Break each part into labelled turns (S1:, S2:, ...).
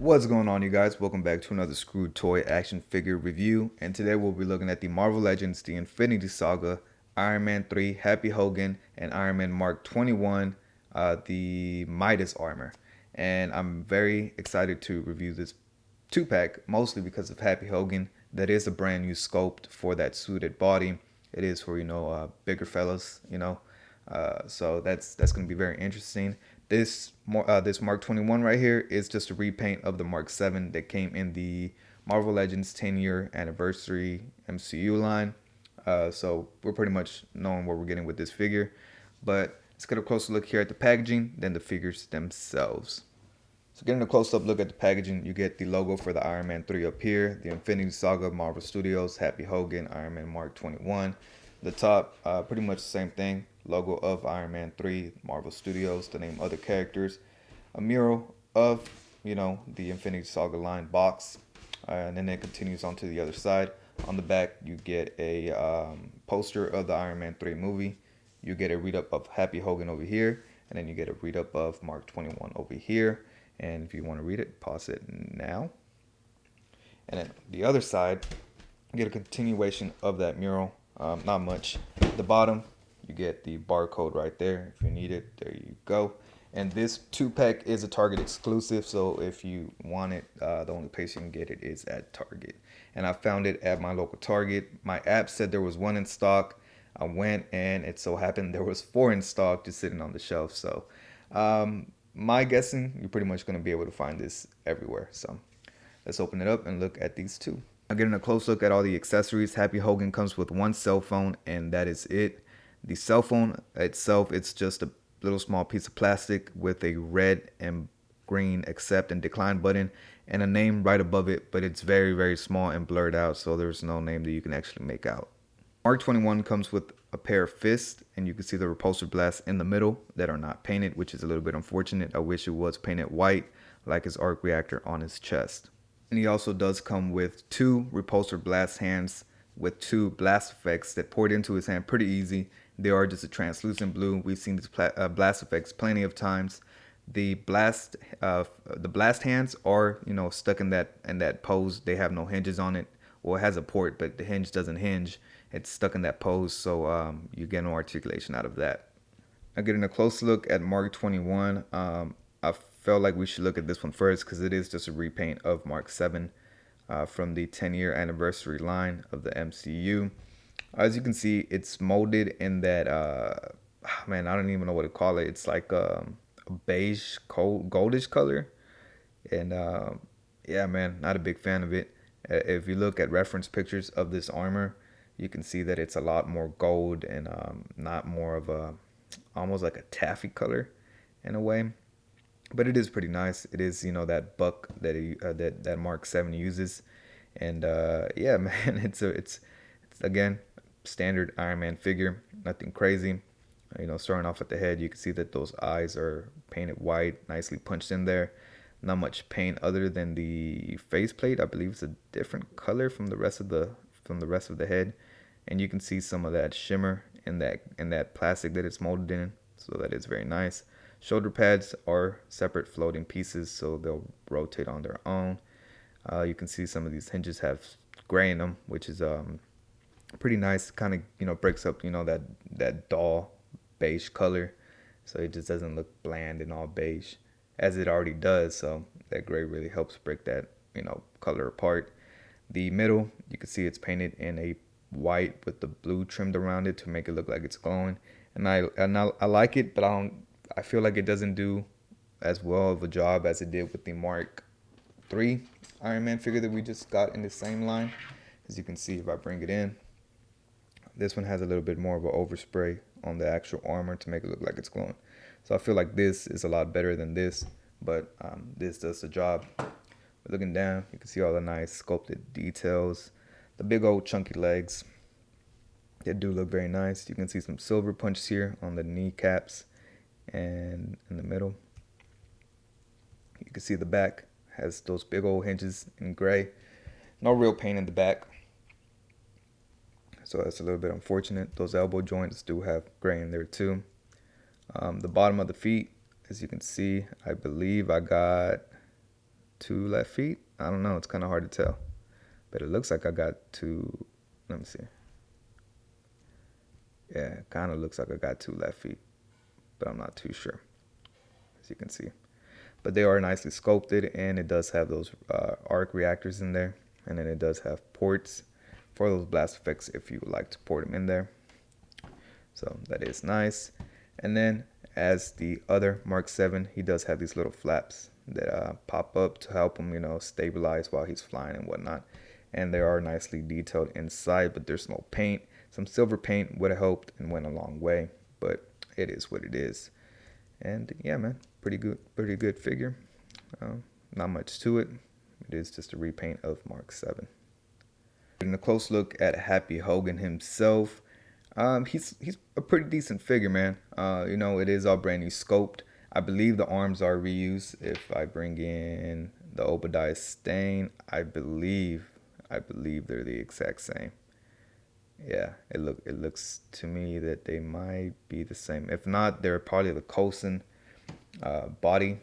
S1: What's going on, you guys? Welcome back to another Screwed Toy action figure review. And today we'll be looking at the Marvel Legends, the Infinity Saga, Iron Man 3, Happy Hogan, and Iron Man Mark 21, the Midas armor. And I'm very excited to review this 2-pack, mostly because of Happy Hogan. That is a brand new sculpt for that suited body. It is for, bigger fellas. So that's going to be very interesting. This Mark 21 right here is just a repaint of the Mark 7 that came in the Marvel Legends 10-year anniversary MCU line. So we're pretty much knowing what we're getting with this figure. But let's get a closer look here at the packaging, then the figures themselves. So getting a close-up look at the packaging, you get the logo for the Iron Man 3 up here, the Infinity Saga, Marvel Studios, Happy Hogan, Iron Man Mark 21. The top, pretty much the same thing, logo of Iron Man 3, Marvel Studios, to name other characters. A mural of, the Infinity Saga line box, and then it continues on to the other side. On the back, you get a poster of the Iron Man 3 movie. You get a read-up of Happy Hogan over here, and then you get a read-up of Mark 21 over here. And if you want to read it, pause it now. And then the other side, you get a continuation of that mural. Not much. At the bottom, you get the barcode right there. If you need it, there you go. And this 2-pack is a Target exclusive, so if you want it, the only place you can get it is at Target. And I found it at my local Target. My app said there was one in stock. I went, and it so happened there was 4 in stock just sitting on the shelf. So my guessing, you're pretty much going to be able to find this everywhere. So let's open it up and look at these two. Now, getting a close look at all the accessories, Happy Hogan comes with one cell phone, and that is it. The cell phone itself, it's just a little small piece of plastic with a red and green accept and decline button and a name right above it, but it's very, very small and blurred out, so there's no name that you can actually make out. Mark 21 comes with a pair of fists, and you can see the repulsor blasts in the middle that are not painted, which is a little bit unfortunate. I wish it was painted white like his arc reactor on his chest. And he also does come with 2 repulsor blast hands with 2 blast effects that poured into his hand pretty easy. They are just a translucent blue. We've seen these blast effects plenty of times. The blast hands are stuck in that pose. They have no hinges on it. Well, it has a port, but the hinge doesn't hinge. It's stuck in that pose, so you get no articulation out of that. Now, getting a close look at Mark 21, I felt like we should look at this one first because it is just a repaint of Mark 7 from the 10-year anniversary line of the MCU. As you can see, it's molded in that, I don't even know what to call it. It's like a beige, goldish color. And yeah, man, not a big fan of it. If you look at reference pictures of this armor, you can see that it's a lot more gold and not more of a, almost like a taffy color in a way. But it is pretty nice. It is, that buck that that Mark 7 uses. And yeah, man, it's again, standard Iron Man figure, nothing crazy. Starting off at the head, you can see that those eyes are painted white, nicely punched in there. Not much paint other than the faceplate. I believe it's a different color from the rest of the head, and you can see some of that shimmer in that plastic that it's molded in. So that is very nice. Shoulder pads are separate floating pieces, so they'll rotate on their own. You can see some of these hinges have gray in them, which is pretty nice. Kind of breaks up that dull beige color, so it just doesn't look bland and all beige as it already does. So that gray really helps break that color apart. The middle, you can see it's painted in a white with the blue trimmed around it to make it look like it's glowing, and I like it, but I feel like it doesn't do as well of a job as it did with the Mark 3 Iron Man figure that we just got in the same line. As you can see, if I bring it in, this one has a little bit more of an overspray on the actual armor to make it look like it's glowing. So I feel like this is a lot better than this, but this does the job. But looking down, you can see all the nice sculpted details. The big old chunky legs, they do look very nice. You can see some silver punches here on the kneecaps and in the middle. You can see the back has those big old hinges in gray. No real paint in the back, so that's a little bit unfortunate. Those elbow joints do have gray in there too. The bottom of the feet, as you can see, I believe I got 2 left feet. I don't know. It's kind of hard to tell. But it looks like I got 2. Let me see. Yeah, it kind of looks like I got 2 left feet. But I'm not too sure, as you can see. But they are nicely sculpted, and it does have those arc reactors in there. And then it does have ports for those blast effects if you would like to port them in there. So that is nice. And then as the other Mark 7, he does have these little flaps that pop up to help him, stabilize while he's flying and whatnot. And they are nicely detailed inside, but there's no paint. Some silver paint would have helped and went a long way, but it is what it is. And yeah, man, pretty good figure. Not much to it. It is just a repaint of Mark 7. In a close look at Happy Hogan himself, he's a pretty decent figure, man. It is all brand new sculpt. I believe the arms are reused. If I bring in the Obadiah stain, I believe they're the exact same. Yeah, it looks to me that they might be the same. If not, they're probably the Coulson body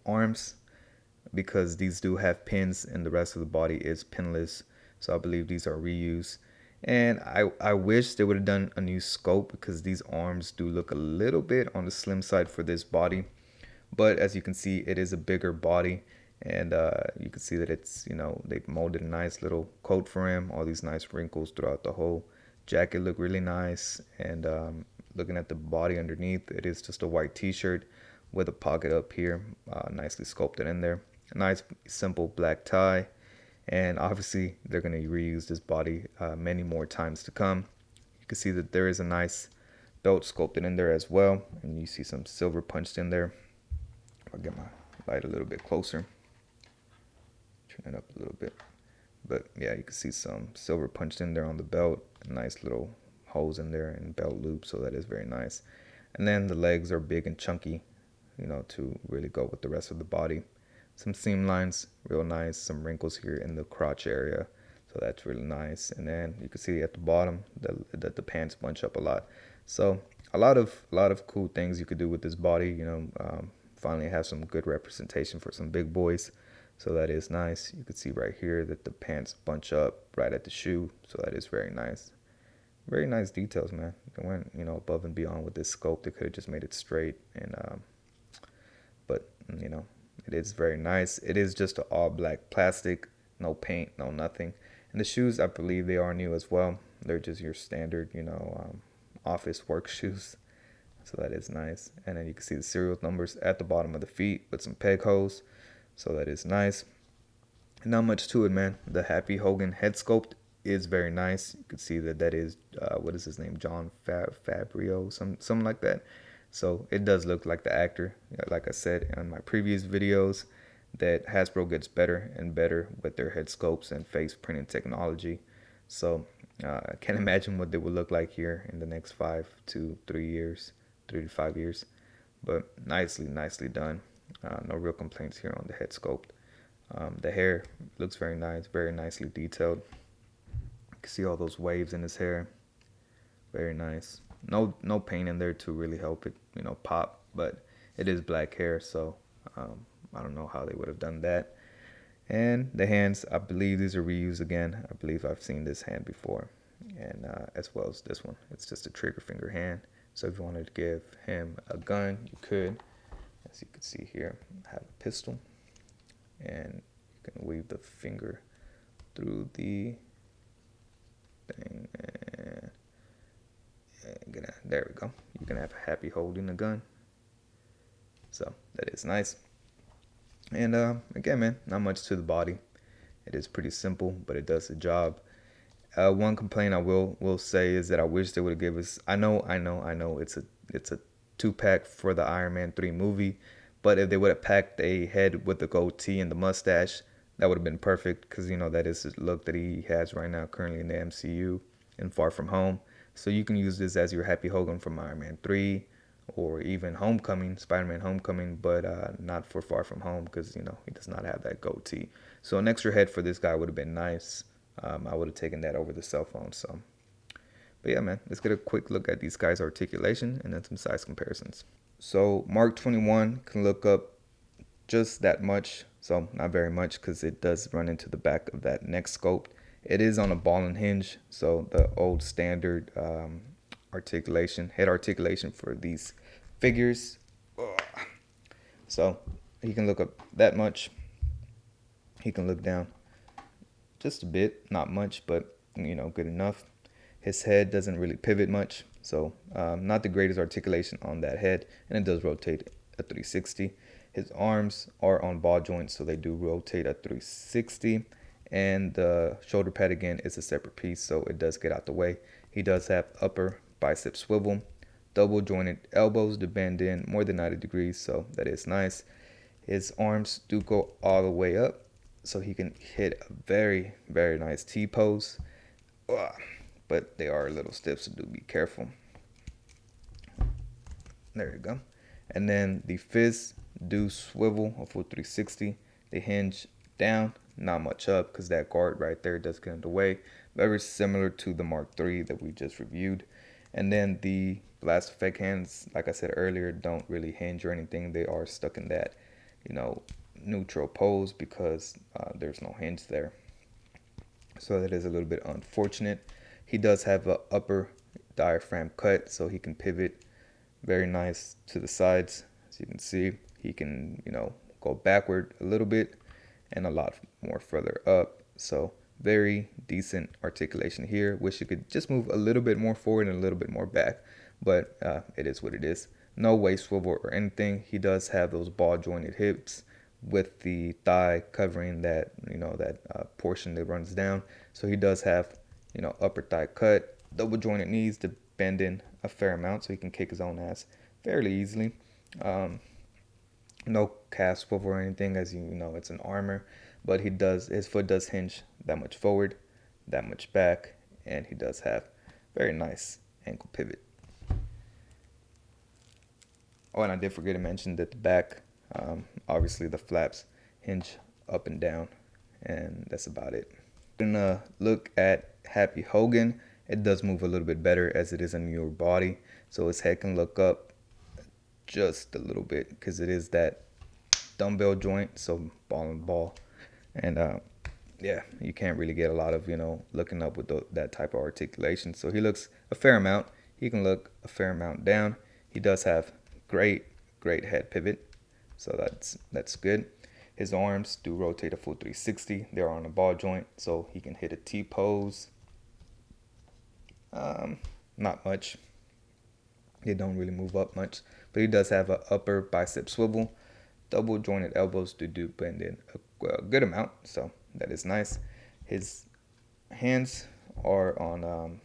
S1: arms, because these do have pins and the rest of the body is pinless. So I believe these are reused. And I wish they would have done a new scope, because these arms do look a little bit on the slim side for this body. But as you can see, it is a bigger body. And you can see that it's, they've molded a nice little coat for him. All these nice wrinkles throughout the whole jacket look really nice. And looking at the body underneath, it is just a white t-shirt with a pocket up here, nicely sculpted in there. A nice simple black tie. And obviously they're going to reuse this body many more times to come. You can see that there is a nice belt sculpted in there as well. And you see some silver punched in there. I'll get my light a little bit closer. Turn it up a little bit. But yeah, you can see some silver punched in there on the belt. Nice little holes in there and belt loops, so that is very nice. And then the legs are big and chunky, to really go with the rest of the body. Some seam lines, real nice. Some wrinkles here in the crotch area, so that's really nice. And then you can see at the bottom that the pants bunch up a lot. So a lot of cool things you could do with this body. Finally have some good representation for some big boys. So that is nice. You can see right here that the pants bunch up right at the shoe. So that is very nice. Very nice details, man. They went, above and beyond with this sculpt. They could have just made it straight. But it is very nice. It is just an all black plastic. No paint, no nothing. And the shoes, I believe they are new as well. They're just your standard, office work shoes. So that is nice. And then you can see the serial numbers at the bottom of the feet with some peg holes. So that is nice. Not much to it, man. The Happy Hogan head sculpt is very nice. You can see that is, what is his name? John Fabrio, something like that. So it does look like the actor. Like I said in my previous videos, that Hasbro gets better and better with their head sculpts and face printing technology. So I can't imagine what they will look like here in the next 3 to 5 years. But nicely done. No real complaints here on the head sculpt. The hair looks very nice, very nicely detailed. You can see all those waves in his hair. Very nice. No paint in there to really help it, pop. But it is black hair, so I don't know how they would have done that. And the hands, I believe these are reused again. I believe I've seen this hand before, and as well as this one. It's just a trigger finger hand. So if you wanted to give him a gun, you could. As you can see here, I have a pistol, and you can weave the finger through the thing, and there we go. You can have Happy holding a gun. So that is nice. And again, man, not much to the body. It is pretty simple, but it does the job. One complaint I will say is that I wish they would have given us. I know. It's a 2-pack for the Iron Man 3 movie, but if they would have packed a head with the goatee and the mustache, that would have been perfect, because that is the look that he has right now currently in the MCU in Far From Home. So you can use this as your Happy Hogan from Iron Man 3 or even Homecoming, Spider-Man Homecoming, but not for Far From Home, because he does not have that goatee. So an extra head for this guy would have been nice. I would have taken that over the cell phone. So. But yeah, man, let's get a quick look at these guys' articulation and then some size comparisons. So Mark 21 can look up just that much, so not very much because it does run into the back of that neck scope. It is on a ball and hinge, so the old standard head articulation for these figures. Ugh. So he can look up that much. He can look down just a bit, not much, but good enough. His head doesn't really pivot much, so not the greatest articulation on that head, and it does rotate a 360. His arms are on ball joints, so they do rotate a 360, and the shoulder pad again is a separate piece, so it does get out the way. He does have upper bicep swivel, double jointed elbows to bend in more than 90 degrees, so that is nice. His arms do go all the way up, so he can hit a very, very nice T-pose. But they are a little stiff, so do be careful. There you go. And then the fists do swivel a full 360. They hinge down, not much up, because that guard right there does get in the way. Very similar to the Mark III that we just reviewed. And then the blast effect hands, like I said earlier, don't really hinge or anything. They are stuck in that, neutral pose because there's no hinge there. So that is a little bit unfortunate. He does have an upper diaphragm cut, so he can pivot very nice to the sides. As you can see, he can, go backward a little bit and a lot more further up. So very decent articulation here. Wish you could just move a little bit more forward and a little bit more back, but it is what it is. No waist swivel or anything. He does have those ball jointed hips with the thigh covering that, that portion that runs down. So he does have, upper thigh cut, double jointed knees to bend in a fair amount so he can kick his own ass fairly easily. No calf swivel or anything, as it's an armor, but his foot does hinge that much forward, that much back, and he does have very nice ankle pivot. Oh, and I did forget to mention that the back, obviously the flaps hinge up and down, and that's about it. Gonna look at Happy Hogan. It does move a little bit better as it is a newer body, so his head can look up just a little bit because it is that dumbbell joint, so ball and ball, and yeah, you can't really get a lot of looking up with that type of articulation. So he looks a fair amount. He can look a fair amount down. He does have great head pivot, so that's good. His arms do rotate a full 360. They're on a ball joint, so he can hit a T-pose. Not much. They don't really move up much, but he does have an upper bicep swivel, double jointed elbows to do bend in a good amount, so that is nice. His hands are on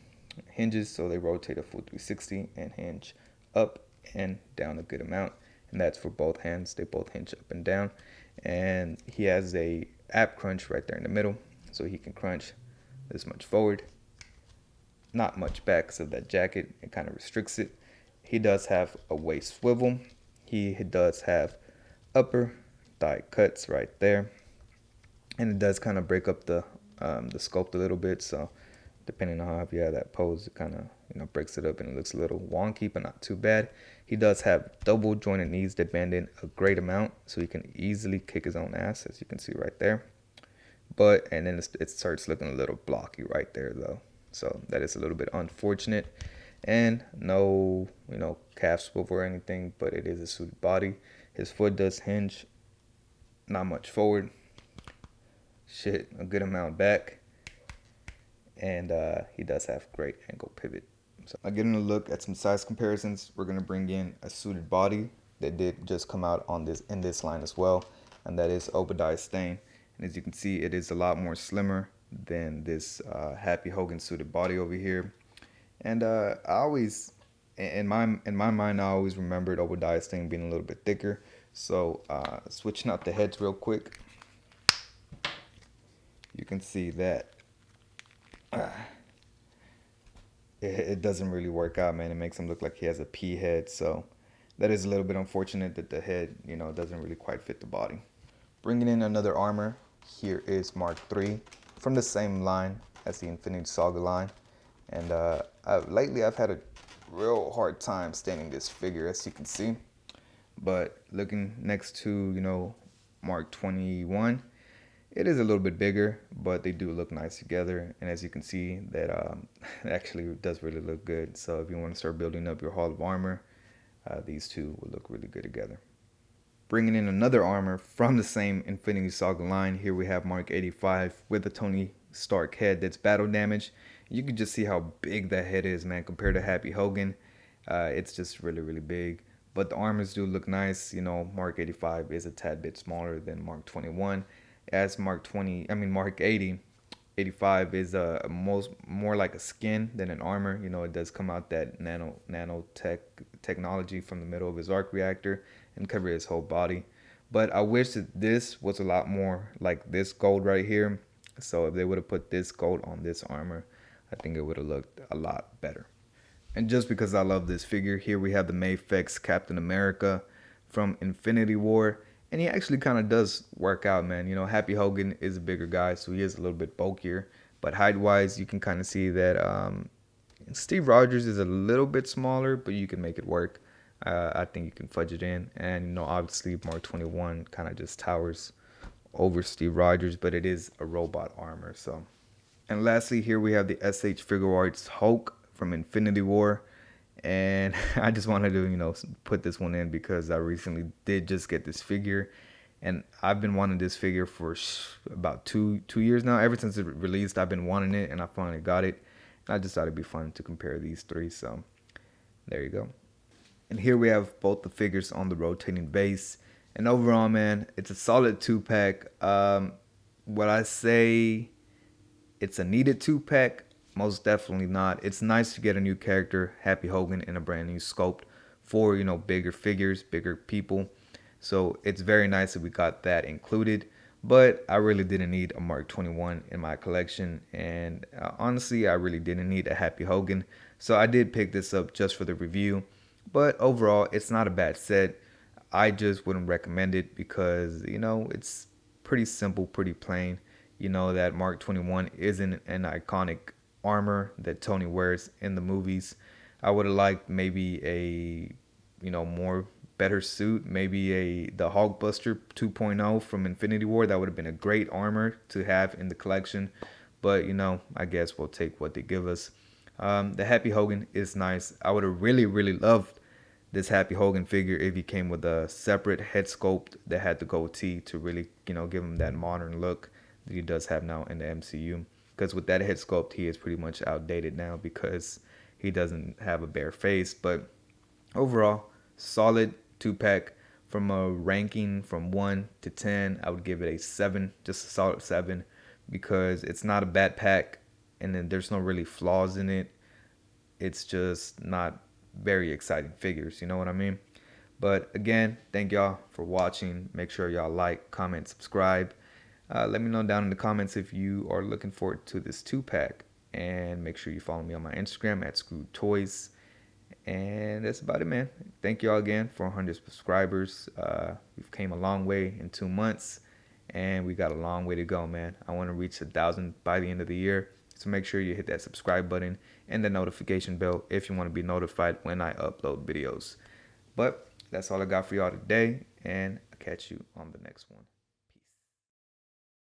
S1: hinges, so they rotate a full 360 and hinge up and down a good amount, and that's for both hands. They both hinge up and down, and he has a ab crunch right there in the middle, so he can crunch this much forward, not much back, so that jacket, it kind of restricts it. He does have a waist swivel. He does have upper thigh cuts right there, and it does kind of break up the sculpt a little bit, so depending on how you have that pose, it kind of breaks it up and it looks a little wonky, but not too bad. He does have double jointed knees that bend in a great amount, so he can easily kick his own ass, as you can see right there. And then it starts looking a little blocky right there though, so that is a little bit unfortunate. And no calf swivel or anything, but it is a suited body. His foot does hinge not much forward, a good amount back, and he does have great ankle pivot. So getting a look at some size comparisons, we're going to bring in a suited body that did just come out in this line as well, and that is Obadiah Stane. And as you can see, it is a lot more slimmer than this Happy Hogan suited body over here. And I always, in my mind, I always remembered Obadiah Stane being a little bit thicker. So switching out the heads real quick, you can see that it doesn't really work out, man. It makes him look like he has a pea head. So that is a little bit unfortunate that the head, doesn't really quite fit the body. Bringing in another armor, here is Mark III from the same line as the Infinity Saga line. And lately I've had a real hard time standing this figure, as you can see. But looking next to, Mark 21. It is a little bit bigger, but they do look nice together. And as you can see, that it actually does really look good. So if you want to start building up your Hall of Armor, these two will look really good together. Bringing in another armor from the same Infinity Saga line, here we have Mark 85 with a Tony Stark head that's battle damage. You can just see how big that head is, man, compared to Happy Hogan. It's just really, really big. But the armors do look nice. You know, Mark 85 is a tad bit smaller than Mark 21. As Mark 80, 85 is more like a skin than an armor. You know, it does come out that technology from the middle of his arc reactor and cover his whole body. But I wish that this was a lot more like this gold right here. So if they would have put this gold on this armor, I think it would have looked a lot better. And just because I love this figure, here we have the Mayfix Captain America from Infinity War. And he actually kind of does work out, man. You know, Happy Hogan is a bigger guy, so he is a little bit bulkier. But height-wise, you can kind of see that Steve Rogers is a little bit smaller, but you can make it work. I think you can fudge it in. And, you know, obviously Mark 21 kind of just towers over Steve Rogers, but it is a robot armor. So, and lastly, here we have the SH Figure Arts Hulk from Infinity War. And I just wanted to, you know, put this one in because I recently did just get this figure. And I've been wanting this figure for about two years now. Ever since it released, I've been wanting it, and I finally got it. And I just thought it'd be fun to compare these three. So there you go. And here we have both the figures on the rotating base. And overall, man, it's a solid 2-pack. Would I say it's a needed 2-pack? Most definitely not. It's nice to get a new character, Happy Hogan, in a brand new sculpt for, you know, bigger figures, bigger people. So it's very nice that we got that included. But I really didn't need a Mark 21 in my collection. And honestly, I really didn't need a Happy Hogan. So I did pick this up just for the review. But overall, it's not a bad set. I just wouldn't recommend it because, you know, it's pretty simple, pretty plain. You know that Mark 21 isn't an iconic armor that Tony wears in the movies. I would have liked maybe a, you know, more better suit, maybe the Hulkbuster 2.0 from Infinity War. That would have been a great armor to have in the collection. But, you know, I guess we'll take what they give us. The Happy Hogan is nice. I would have really, really loved this Happy Hogan figure if he came with a separate head sculpt that had the goatee to really, you know, give him that modern look that he does have now in the MCU. Because with that head sculpt, he is pretty much outdated now because he doesn't have a bare face. But overall, solid 2-pack. From a ranking from 1 to 10, I would give it a 7, just a solid 7, because it's not a bad pack, and then there's no really flaws in it. It's just not very exciting figures, you know what I mean? But again, thank y'all for watching. Make sure y'all like, comment, subscribe. Let me know down in the comments if you are looking forward to this 2-pack. And make sure you follow me on my Instagram at Screwed Toys. And that's about it, man. Thank y'all again for 100 subscribers. We've came a long way in 2 months. And we got a long way to go, man. I want to reach 1,000 by the end of the year. So make sure you hit that subscribe button and the notification bell if you want to be notified when I upload videos. But that's all I got for y'all today. And I'll catch you on the next one.